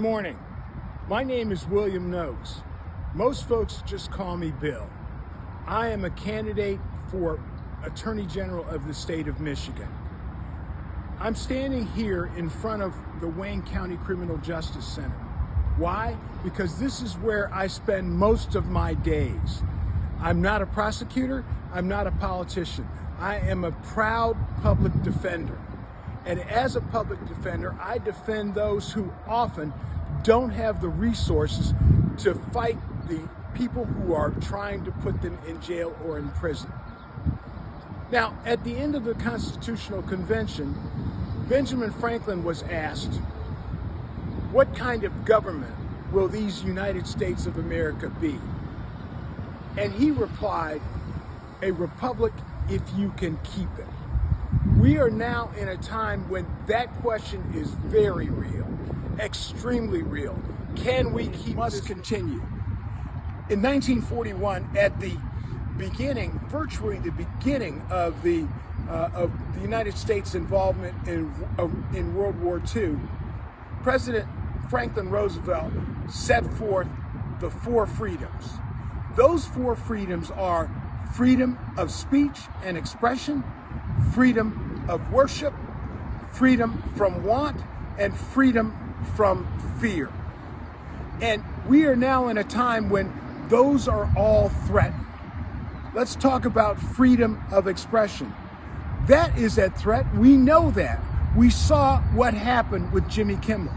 morning. My name is William Noakes. Most folks just call me Bill. I am a candidate for Attorney General of the state of Michigan. I'm standing here in front of the Wayne County Criminal Justice Center. Why? Because this is where I spend most of my days. I'm not a prosecutor. I'm not a politician. I am a proud public defender. And as a public defender, I defend those who often don't have the resources to fight the people who are trying to put them in jail or in prison. Now, at the end of the Constitutional Convention, Benjamin Franklin was asked, what kind of government will these United States of America be? And he replied, a republic if you can keep it. We are now in a time when that question is very real, extremely real. Can we keep must continue? In 1941, at the beginning, virtually the beginning of the United States involvement in World War II, President Franklin Roosevelt set forth the four freedoms. Those four freedoms are freedom of speech and expression, freedom of worship, freedom from want, and freedom from fear. And we are now in a time when those are all threatened. Let's talk about freedom of expression. That is at threat. We know that. We saw what happened with Jimmy Kimmel.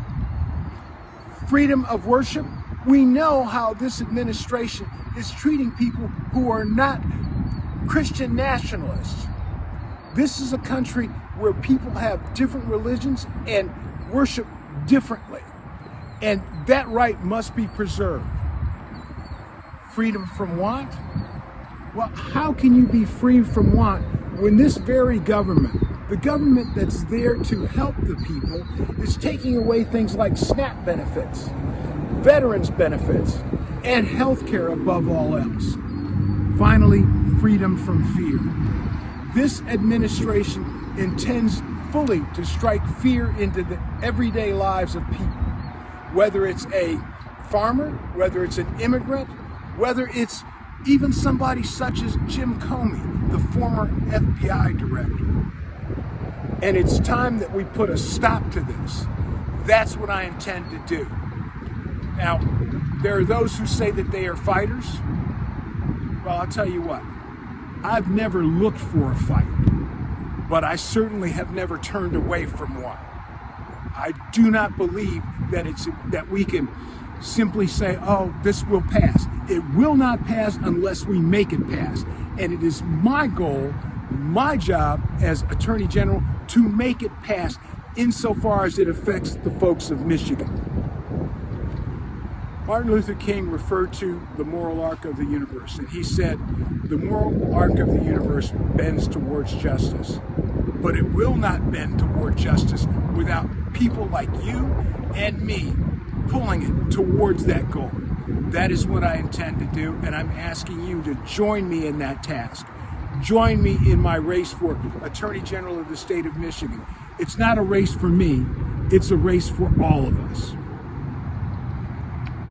Freedom of worship. We know how this administration is treating people who are not Christian nationalists. This is a country where people have different religions and worship differently. And that right must be preserved. Freedom from want? Well, how can you be free from want when this very government, the government that's there to help the people, is taking away things like SNAP benefits, veterans benefits, and health care above all else? Finally, freedom from fear. This administration intends fully to strike fear into the everyday lives of people, whether it's a farmer, whether it's an immigrant, whether it's even somebody such as Jim Comey, the former FBI director. And it's time that we put a stop to this. That's what I intend to do. Now, there are those who say that they are fighters. Well, I'll tell you what, I've never looked for a fight, but I certainly have never turned away from one. I do not believe that we can simply say, oh, this will pass. It will not pass unless we make it pass. And it is my goal, my job as Attorney General to make it pass insofar as it affects the folks of Michigan. Martin Luther King referred to the moral arc of the universe, and he said, the moral arc of the universe bends towards justice, but it will not bend toward justice without people like you and me pulling it towards that goal. That is what I intend to do, and I'm asking you to join me in that task. Join me in my race for Attorney General of the state of Michigan. It's not a race for me, it's a race for all of us.